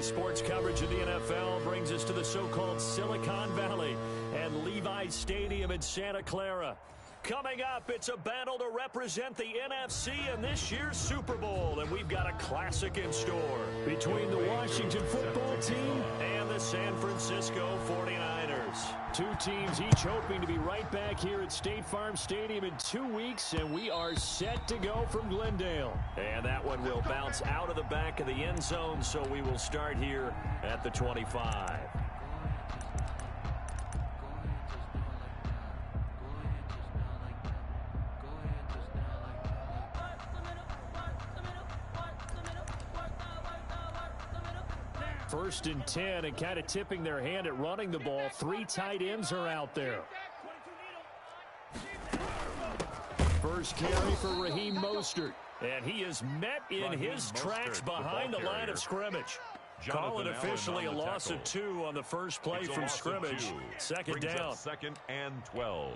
sports coverage of the NFL brings us to the so-called Silicon Valley and Levi's Stadium in Santa Clara. Coming up, it's a battle to represent the NFC in this year's Super Bowl, and we've got a classic in store between the Washington football team and the San Francisco 49ers. Two teams each hoping to be right back here at State Farm Stadium in 2 weeks, and we are set to go from Glendale. And that one will bounce out of the back of the end zone, so we will start here at the 25. First and 10, and kind of tipping their hand at running the ball. Three tight ends are out there. First carry for Raheem Mostert. And he is met in his tracks behind the line of scrimmage. Call it officially a loss of 2 on the first play from scrimmage. Second down. Second and 12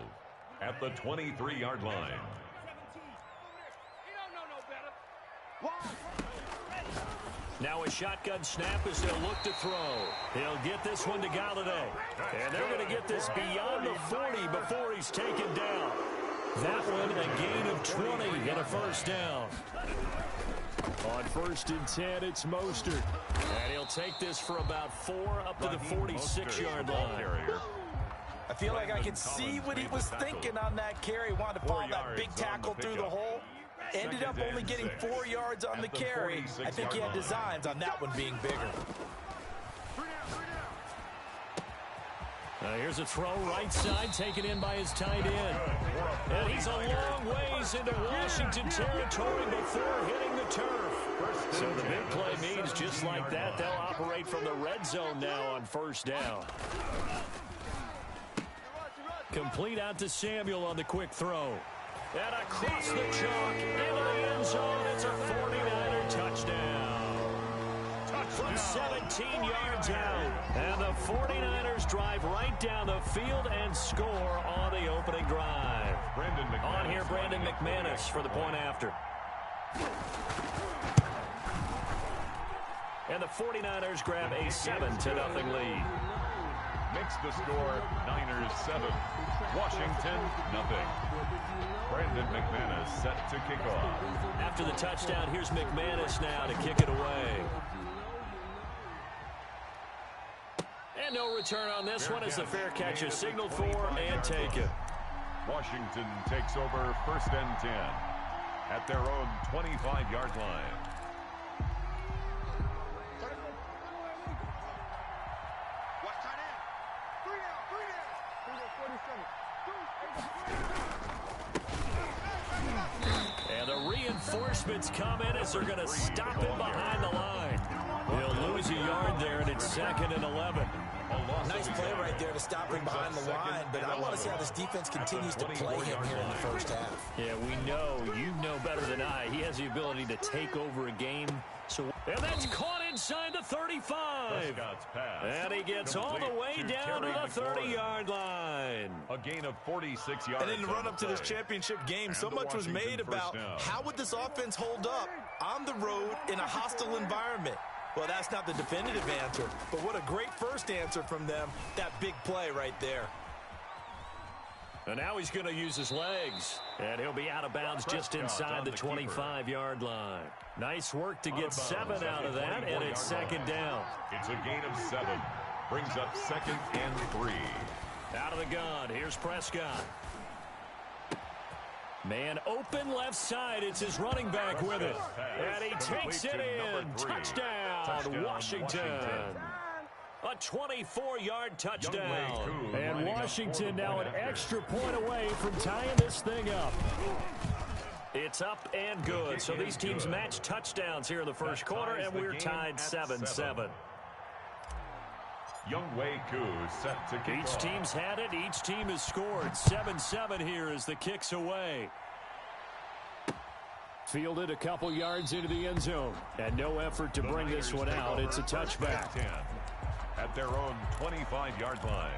at the 23-yard line. Now a shotgun snap as they'll look to throw. He'll get this one to Galladay. And they're going to get this beyond the 40 before he's taken down. That one a gain of 20 and a first down. On first and 10, it's Mostert. And he'll take this for about 4 up to the 46-yard line. I feel like I can see what he was thinking on that carry. Wanted to follow that big tackle through the hole. Ended up only getting 4 yards on the carry. I think he had designs on that one being bigger. Here's a throw right side taken in by his tight end. And he's a long ways into Washington territory before hitting the turf. So the big play means just like that, they'll operate from the red zone now on first down. Complete out to Samuel on the quick throw. And across the chalk into the end zone, it's a 49er touchdown. From 17 yards out. And the 49ers drive right down the field and score on the opening drive. On here, Brandon McManus for the point after. And the 49ers grab a 7-0 lead. Makes the score Niners 7, Washington 0. Brandon McManus set to kick off. After the touchdown, here's McManus now to kick it away. And no return on this one as the fair catch is signaled for and taken. Washington takes over first and 10 at their own 25-yard line. And the reinforcements come in as they're going to stop him behind the line. He'll lose a yard there, and it's 2nd and 11. Nice play right there to stop him behind the line, but I want to see how this defense continues to play him here in the first half. Yeah, we know, you know better than I, he has the ability to take over a game. And that's caught inside the 35. And he gets all the way down to the 30-yard line. A gain of 46 yards. And in the run-up to this championship game, so much was made about how would this offense hold up on the road in a hostile environment. Well, that's not the definitive answer, but what a great first answer from them. That big play right there. And now he's going to use his legs. And he'll be out of bounds just inside the 25-yard line. Nice work to get 7 out of that, and it's 2nd down. It's a gain of 7. Brings up 2nd and 3. Out of the gun, here's Prescott. Man open left side, it's his running back with it. And he takes it in. Touchdown, Washington. A 24-yard touchdown. And Washington now an extra point away from tying this thing up. It's up and good. So these teams match touchdowns here in the first quarter, and we're tied 7-7. Younghoe Koo set to kick Each off. team's had it. Each team has scored. 7-7 here as the kick's away. Fielded a couple yards into the end zone. And no effort to bring this one out. It's a touchback. At their own 25-yard line.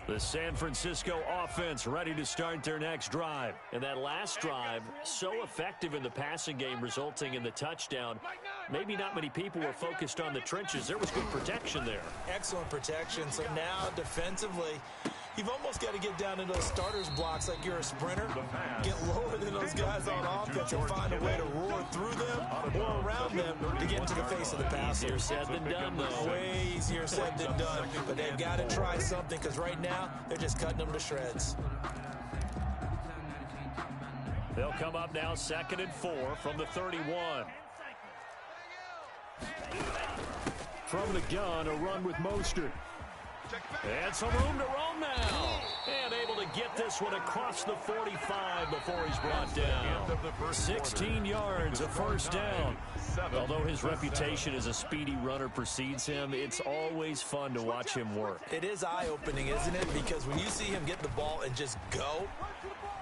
The San Francisco offense ready to start their next drive. And that last drive, so effective in the passing game, resulting in the touchdown. Maybe not many people were focused on the trenches. There was good protection there. Excellent protection. So now defensively, you've almost got to get down into those starters blocks like you're a sprinter. Get lower than those guys on offense and find a way to roar through them or around them to get into the face of the passer. Easier said than done, though. Way easier said than done. But they've got to try something because right now they're just cutting them to shreds. They'll come up now 2nd and 4 from the 31. From the gun, a run with Mostert. And some room to roam now. And able to get this one across the 45 before he's brought down. 16 yards, a first down. Although his reputation as a speedy runner precedes him, it's always fun to watch him work. It is eye-opening, isn't it? Because when you see him get the ball and just go,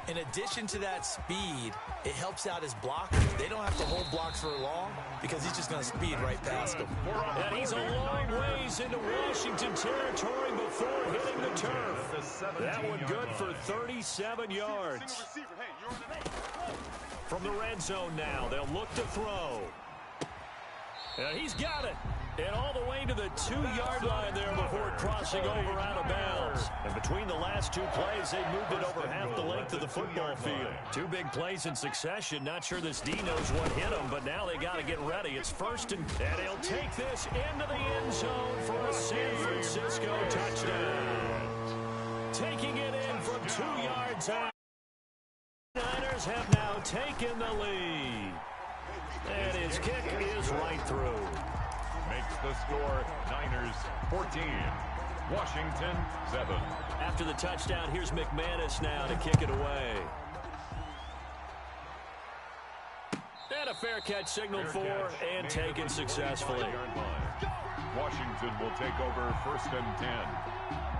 in addition to that speed, it helps out his blockers. They don't have to hold blocks for long because he's just going to speed right past them. And he's a long ways into Washington territory before hitting the turf. That one good for 37 yards. From the red zone now, they'll look to throw. And he's got it. And all the way to the 2-yard line there before crossing over out of bounds. And between the last two plays, they moved it over half the length of the football field. Two big plays in succession. Not sure this D knows what hit him, but now they got to get ready. It's first and he'll take this into the end zone for a San Francisco touchdown. Taking it in from 2 yards out. The Niners have now taken the lead. And his kick is right through. Makes the score Niners 14, Washington 7. After the touchdown, here's McManus now to kick it away. And a fair catch signaled for and taken successfully. Washington will take over 1st and 10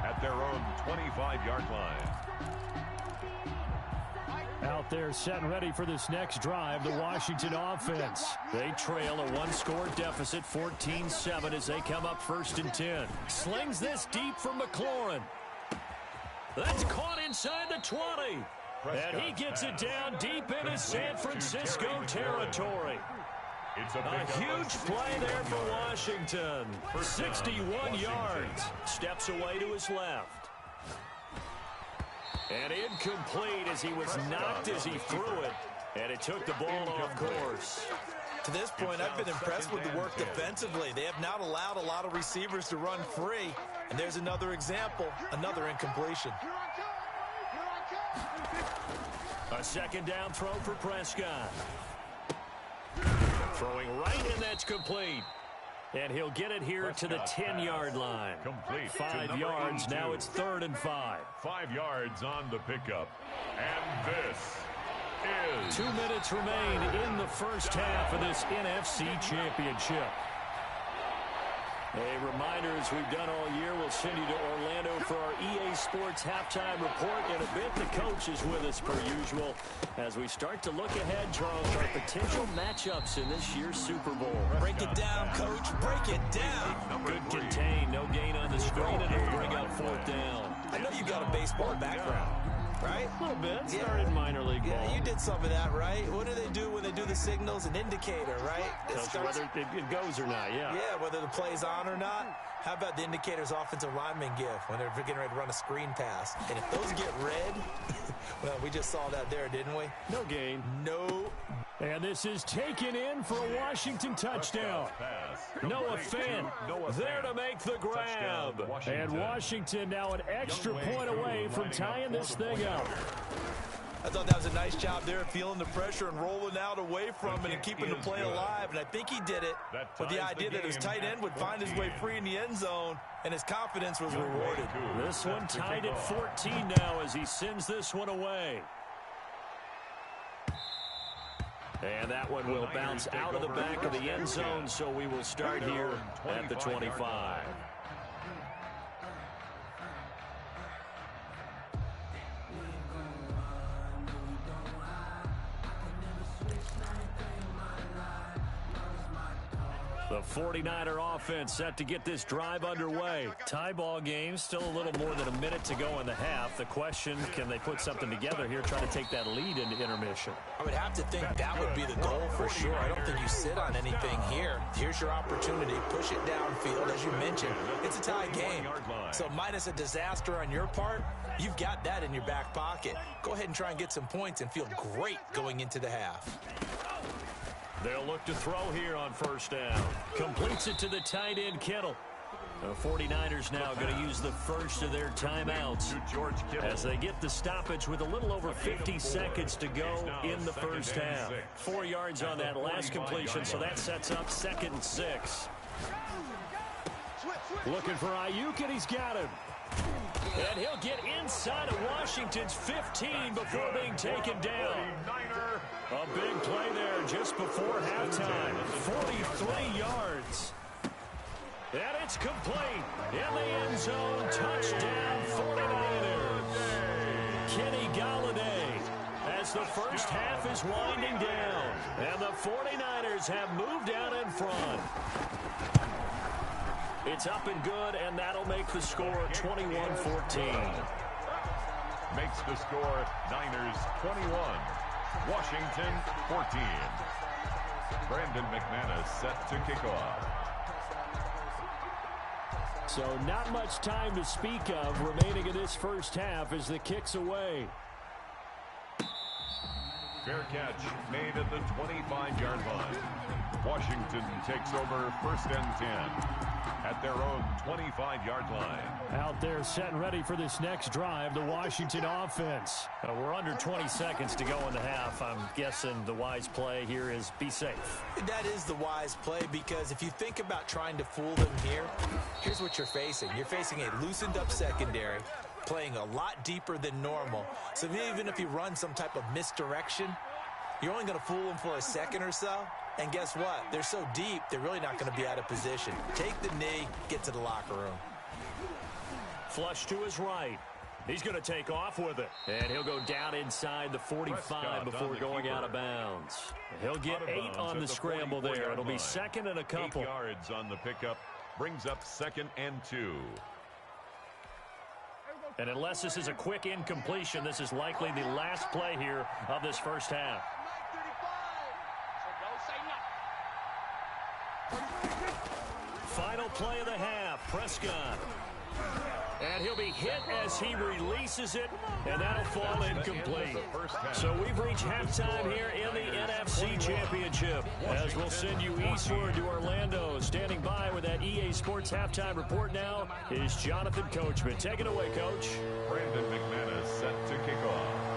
at their own 25-yard line. Out there set and ready for this next drive, the Washington offense. They trail a one-score deficit, 14-7, as they come up 1st and 10. Slings this deep from McLaurin. That's caught inside the 20. And he gets it down deep into San Francisco territory. A huge play there for Washington. 61 yards. Steps away to his left. And incomplete as he was knocked as he threw it. And it took the ball off course. To this point, I've been impressed with the work defensively. They have not allowed a lot of receivers to run free. And there's another example, another incompletion. A 2nd down throw for Prescott. Throwing right, and that's complete. And he'll get it here to the 10-yard line. Complete. 5 yards. 82. Now it's 3rd and 5. 5 yards on the pickup. And this is... 2 minutes remain in the first half of this NFC Championship. A reminder, as we've done all year, we'll send you to Orlando for our EA Sports halftime report. In a bit, the coach is with us per usual as we start to look ahead, Charles, our potential matchups in this year's Super Bowl. Break it down, coach. Break it down. Good contain. No gain on the screen, and it'll bring up 4th down. I know you got a baseball background, right? A little bit. Started minor league ball. Yeah, you did some of that, right? What do they do when they do the signals? An indicator, right? Whether it goes or not, yeah. Yeah, whether the play's on or not. How about the indicators offensive linemen give when they're getting ready to run a screen pass? And if those get red, well, we just saw that there, didn't we? No gain. No. And this is taken in for a Washington touchdown. Noah Fant there to make the grab. And Washington now an extra point away from tying this thing up. I thought that was a nice job there, feeling the pressure and rolling out away from it and keeping the play alive. And I think he did it with the idea that his tight end would find his way free in the end zone, and his confidence was rewarded. This one tied at 14 now as he sends this one away. And that one will bounce out of the back of the end zone, so we will start here at the 25. The 49er offense set to get this drive underway. Tie ball game, still a little more than a minute to go in the half. The question, can they put something together here, try to take that lead into intermission? I would have to think that would be the goal for sure. I don't think you sit on anything here. Here's your opportunity. Push it downfield. As you mentioned, it's a tie game. So minus a disaster on your part, you've got that in your back pocket. Go ahead and try and get some points and feel great going into the half. They'll look to throw here on first down. Completes it to the tight end, Kittle. The 49ers now going to use the first of their timeouts as they get the stoppage with a little over 50 seconds to go in the first half. 4 yards on that last completion, so that sets up 2nd and 6. Looking for Ayuk, and he's got him. And he'll get inside of Washington's 15 before being taken down. A big play there just before halftime. 43 yards. And it's complete. In the end zone, touchdown 49ers. Kenny Galladay as the first half is winding down. And the 49ers have moved out in front. It's up and good, and that'll make the score 21-14. Makes the score Niners 21, Washington 14. Brandon McManus set to kick off. So not much time to speak of remaining in this first half as the kick's away. Fair catch made at the 25-yard line. Washington takes over 1st and 10 at their own 25-yard line. Out there set and ready for this next drive, the Washington offense. We're under 20 seconds to go in the half. I'm guessing the wise play here is be safe. That is the wise play, because if you think about trying to fool them here, here's what you're facing. You're facing a loosened up secondary, playing a lot deeper than normal. So even if you run some type of misdirection, you're only going to fool them for a second or so. And guess what? They're so deep, they're really not going to be out of position. Take the knee, get to the locker room. Flush to his right. He's going to take off with it. And he'll go down inside the 45 before going out of bounds. He'll get 8 on the scramble there. It'll be 2nd and a couple. 8 yards on the pickup. Brings up 2nd and 2. And unless this is a quick incompletion, this is likely the last play here of this first half. Final play of the half, Prescott. And he'll be hit as he releases it, and that'll fall incomplete. So we've reached halftime here in the NFC Championship, as we'll send you eastward to Orlando. Standing by with that EA Sports halftime report now is Jonathan Coachman. Take it away, Coach. Brandon McManus set to kick off.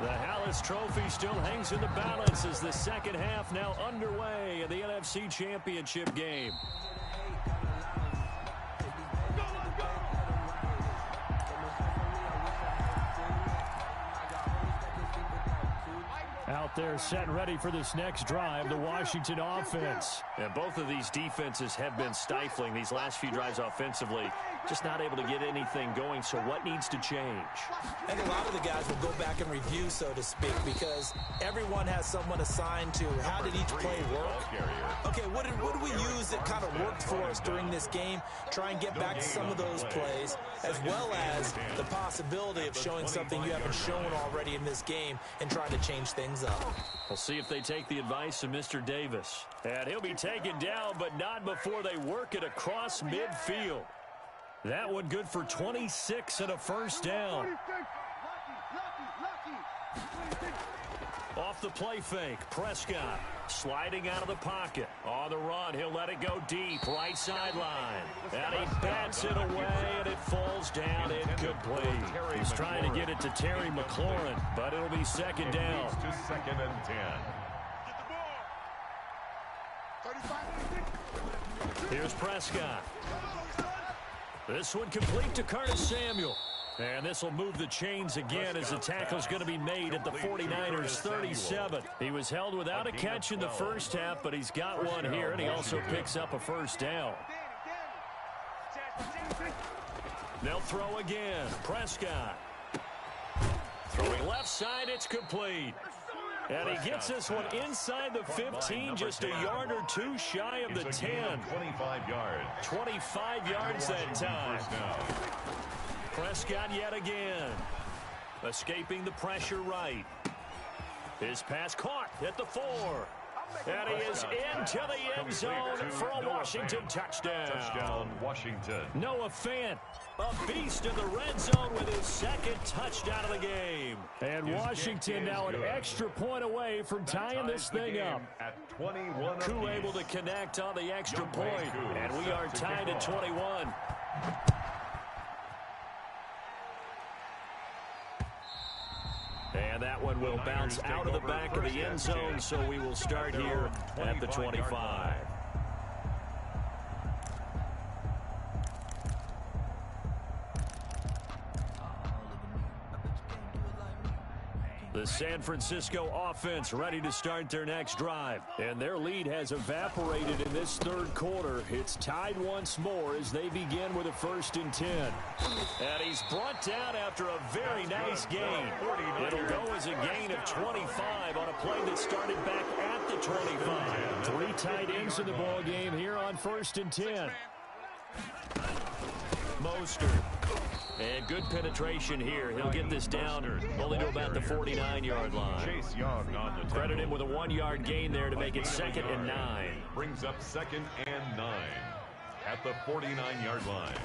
The Hallis Trophy still hangs in the balance as the second half now underway in the NFC Championship game. Out there set and ready for this next drive, the Washington offense. And both of these defenses have been stifling these last few drives offensively. Just not able to get anything going, so what needs to change? I think a lot of the guys will go back and review, so to speak, because everyone has someone assigned to how did each play work. Okay, what did we use that kind of worked for us during this game? Try and get back to some of those plays, as well as the possibility of showing something you haven't shown already in this game and trying to change things up. We'll see if they take the advice of Mr. Davis. And he'll be taken down, but not before they work it across midfield. That one good for 26 and a first down. Off the play fake, Prescott sliding out of the pocket. On the run, he'll let it go deep, right sideline. And he bats it away, and it falls down incomplete. He's trying to get it to Terry McLaurin, but it'll be 2nd down. To 2nd and 10. Here's Prescott. This one complete to Curtis Samuel. And this will move the chains again as the tackle's going to be made at the 49ers 37. He was held without a catch in the first half, but he's got one here, and he also picks up a first down. They'll throw again. Prescott. Throwing left side, it's complete. And he gets this one inside the 15, just a yard or two shy of the 10. 25 yards. 25 yards that time. Prescott yet again. Escaping the pressure right. His pass caught at the 4. And he is into the end zone for a Washington touchdown. Touchdown, Washington. Noah Fant, a beast in the red zone with his second touchdown of the game. And Washington now an extra point away from tying this thing up. At 21 Koo able to connect on the extra point, and we are tied at 21. And that one will bounce out of the back of the end zone, so we will start here at the 25. The San Francisco offense ready to start their next drive. And their lead has evaporated in this third quarter. It's tied once more as they begin with a 1st and 10. And he's brought down after a very nice gain. It'll go as a gain of 25 on a play that started back at the 25. 3 tight ends in the ball game here on 1st and 10. Mostert. And good penetration here. He'll get this down only to about the 49-yard line. Chase Young on the Credit him with a 1-yard gain there to make it 2nd and 9. Brings up 2nd and 9 at the 49-yard line.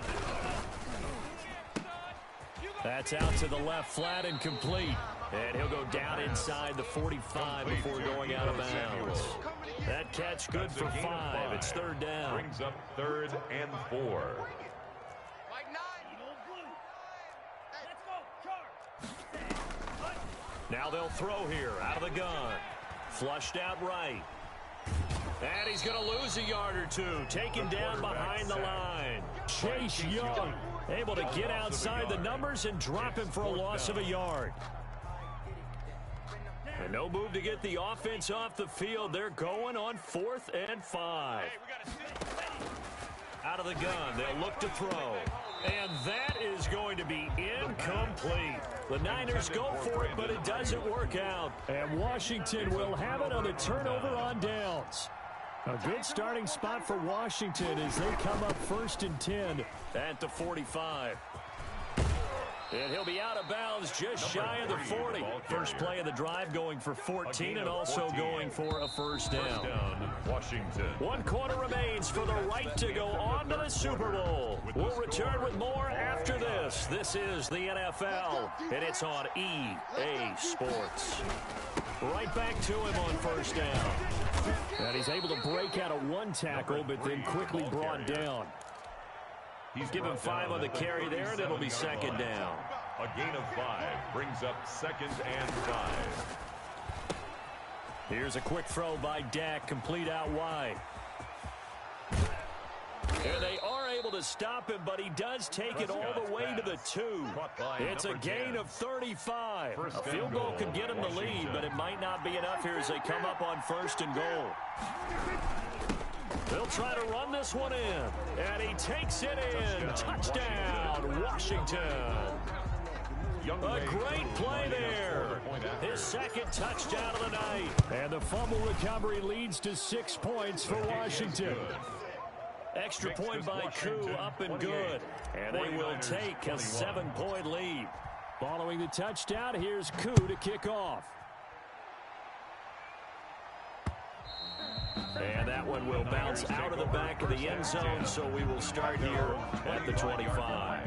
That's out to the left, flat and complete. And he'll go down inside the 45 before going out of bounds. That catch good for 5. It's 3rd down. Brings up 3rd and 4. Now they'll throw here out of the gun. Flushed out right. And he's going to lose a yard or two. Taken down behind the line. Chase Young able to get outside the numbers and drop him for a loss of a yard. And no move to get the offense off the field. They're going on 4th and 5. Out of the gun, they'll look to throw. And that is going to be incomplete. The Niners go for it, but it doesn't work out. And Washington will have it on the turnover on downs. A good starting spot for Washington as they come up 1st and 10 at the 45. And he'll be out of bounds just shy of the 40. First play of the drive going for 14 and also going for a 1st down. Washington. 1 quarter remains for the right to go on to the Super Bowl. We'll return with more after this. This is the NFL, and it's on EA Sports. Right back to him on 1st down. And he's able to break out of 1 tackle, but then quickly brought down. He's given 5 on the carry there, and it'll be 2nd down. A gain of 5 brings up 2nd and 5. Here's a quick throw by Dak, complete out wide. And they are able to stop him, but he does take it all the way to the 2. It's a gain of 35. A field goal could get him the lead, but it might not be enough here as they come up on 1st and goal. They'll try to run this one in, and he takes it in. Touchdown, Washington. A great play there. His 2nd touchdown of the night. And the fumble recovery leads to 6 points for Washington. Extra point by Koo, up and good. And they will take a 7-point lead. Following the touchdown, here's Koo to kick off. And that one will bounce out of the back of the end zone, so we will start here at the 25.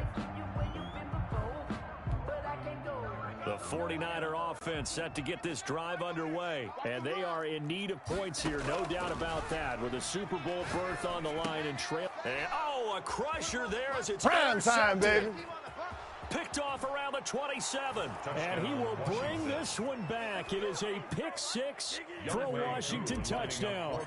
The 49er offense set to get this drive underway, and they are in need of points here, no doubt about that, with a Super Bowl berth on the line and trail. And, oh, a crusher there as it's prime time, baby. Picked off around the 27. And he will bring this one back. It is a pick 6 for a Washington touchdown.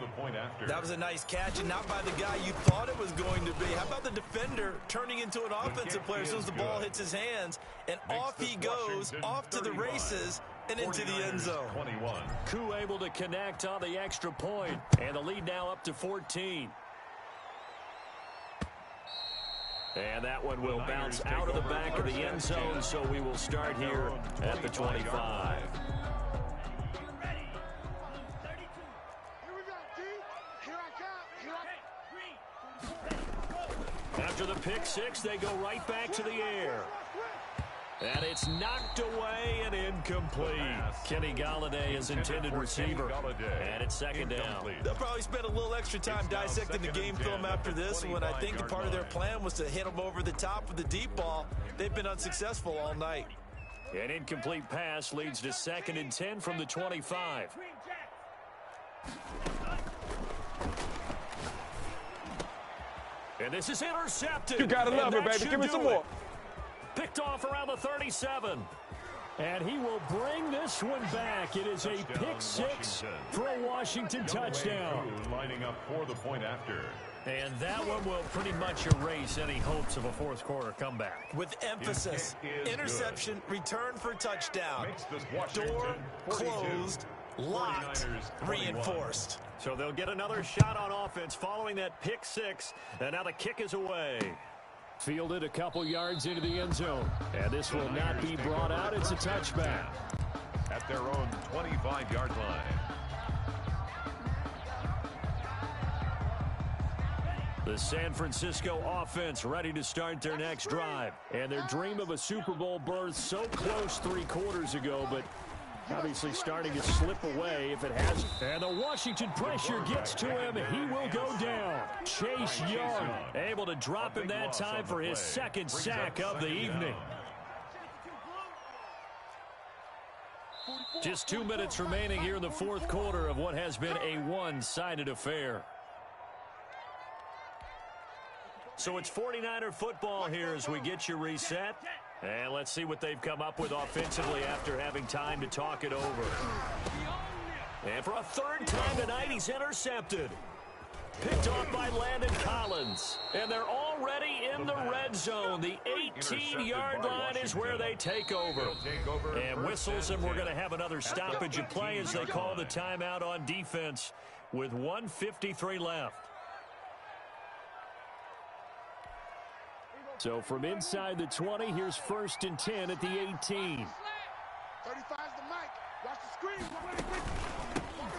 That was a nice catch, and not by the guy you thought it was going to be. How about the defender turning into an offensive player as soon as the ball hits his hands, and off he goes, off to the races, and into the end zone. Koo able to connect on the extra point, and the lead now up to 14. And that one will bounce out of the back of the end zone, so we will start here at the 25. pick six, they go right back to the air. And it's knocked away and incomplete. Kenny Galladay is intended receiver. And it's second down. They'll probably spend a little extra time dissecting the game film after this one. I think a part of their plan was to hit them over the top with the deep ball. They've been unsuccessful all night. An incomplete pass leads to 2nd and 10 from the 25. And this is intercepted. You gotta love it, baby. Give me some more. Picked off around the 37. And he will bring this one back. It is a pick six for a Washington touchdown. Lining up for the point after. And that one will pretty much erase any hopes of a fourth quarter comeback. With emphasis, interception, return for touchdown. Door closed, locked, reinforced. So they'll get another shot on offense following that pick six. And now the kick is away. Fielded a couple yards into the end zone. And this will not be brought out. It's a touchback. At their own 25-yard line. The San Francisco offense ready to start their next drive. And their dream of a Super Bowl berth so close 3 quarters ago, but obviously starting to slip away if it hasn't. And the Washington pressure gets to him. He will go down. Chase Young able to drop him that time for his 2nd sack of the evening. Just 2 minutes remaining here in the 4th quarter of what has been a one-sided affair. So it's 49er football here as we get you reset. And let's see what they've come up with offensively after having time to talk it over. And for a 3rd time tonight, he's intercepted. Picked off by Landon Collins. And they're already in the red zone. The 18-yard line is where they take over. And whistles, and we're going to have another stoppage of play as they call the timeout on defense with 1:53 left. So from inside the 20, here's 1st and 10 at the 18. 35's the mic. Watch the screen.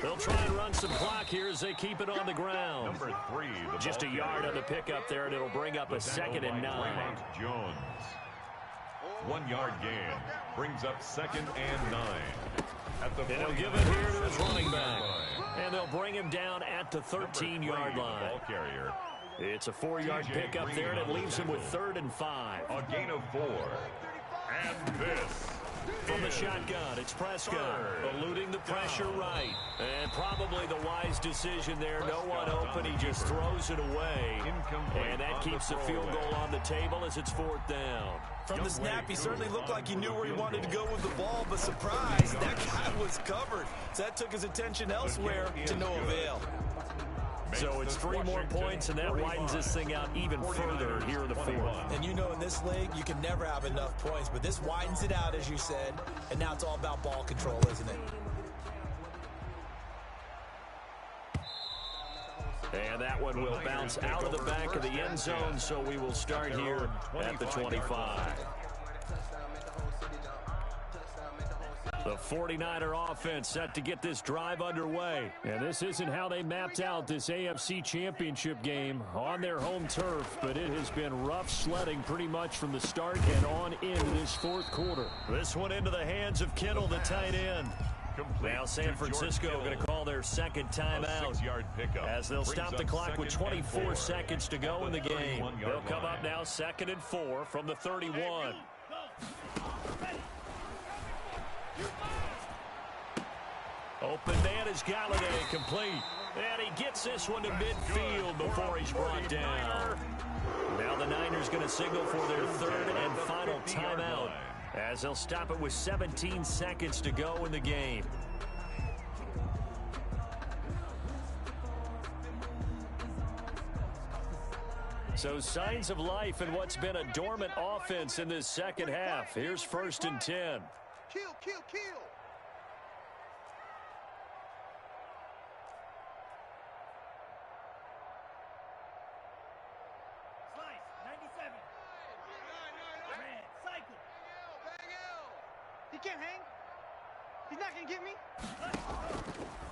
They'll try and run some clock here as they keep it on the ground. Number 3. Just a yard on the pickup there, and it'll bring up a 2nd and 9. Jones. 1-yard gain. Brings up 2nd and 9. At the and they'll give it here to his running back. And they'll bring him down at the 13-yard line. Ball carrier. It's a 4-yard pickup there, and it leaves him with 3rd and 5. A gain of 4. And this. From the shotgun, it's Prescott eluding the pressure right. And probably the wise decision there. No one open. He just throws it away. And that keeps the field goal on the table as it's 4th down. From the snap, he certainly looked like he knew where he wanted to go with the ball, but surprise, that guy was covered. So that took his attention elsewhere to no avail. So it's 3 more points, and that widens this thing out even further here in the 4th. And you know in this league, you can never have enough points, but this widens it out, as you said, and now it's all about ball control, isn't it? And that one will bounce out of the back of the end zone, so we will start here at the 25. The 49er offense set to get this drive underway. And this isn't how they mapped out this AFC Championship game on their home turf, but it has been rough sledding pretty much from the start and on into this 4th quarter. This one into the hands of Kittle, the tight end. Now San Francisco going to call their 2nd timeout as they'll stop the clock with 24 seconds to go in the game. They'll come up now 2nd and 4 from the 31. Open man is Galladay, complete. And he gets this one to midfield before he's brought down. Now the Niners going to signal for their 3rd and final timeout as they'll stop it with 17 seconds to go in the game. So signs of life in what's been a dormant offense in this second half. Here's 1st and 10. Kill, kill, kill. He can't hang. He's not going to get me.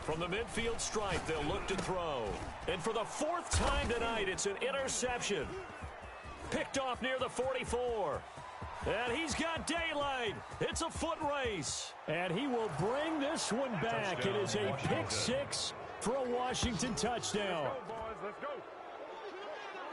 From the midfield stripe, they'll look to throw. And for the 4th time tonight, it's an interception. Picked off near the 44. And he's got daylight. It's a foot race. And he will bring this one back. It is a pick six for a Washington touchdown.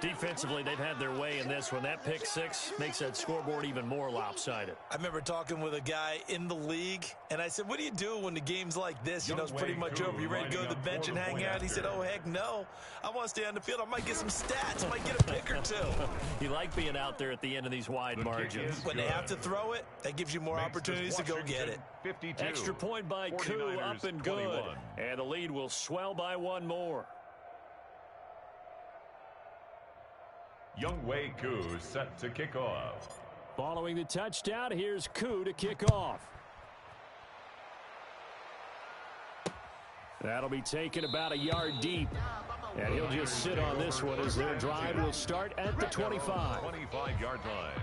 Defensively, they've had their way in this one. That pick six makes that scoreboard even more lopsided. I remember talking with a guy in the league, and I said, what do you do when the game's like this? You know, it's pretty much over. You ready to go to the bench and hang out? He said, oh, heck no. I want to stay on the field. I might get some stats. I might get a pick or two. You like being out there at the end of these wide margins. When they have to throw it, that gives you more opportunities to go get it. 52. Extra point by Koo, up and good. 21. And the lead will swell by one more. Younghoe Koo set to kick off. Following the touchdown, here's Koo to kick off. That'll be taken about a yard deep. And he'll just sit on this one as their drive will start at the 25. 25-yard line.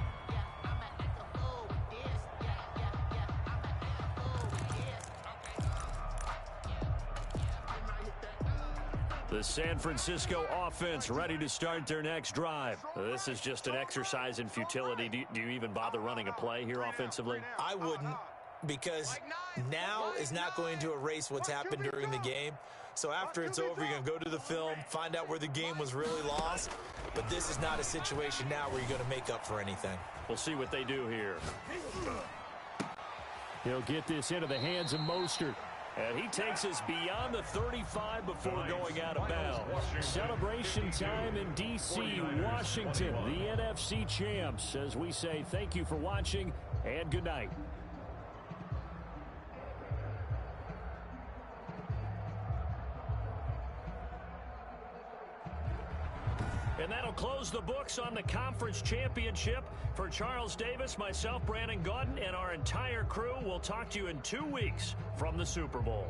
The San Francisco offense ready to start their next drive. This is just an exercise in futility. Do you even bother running a play here offensively? I wouldn't, because now is not going to erase what's happened during the game. So after it's over, you're going to go to the film, find out where the game was really lost. But this is not a situation now where you're going to make up for anything. We'll see what they do here. He'll get this into the hands of Mostert. And he takes us beyond the 35 before going out of bounds. Celebration time in D.C., Washington, the NFC champs, as we say thank you for watching and good night. And that'll close the books on the conference championship. For Charles Davis, myself, Brandon Gaudin, and our entire crew, we'll talk to you in 2 weeks from the Super Bowl.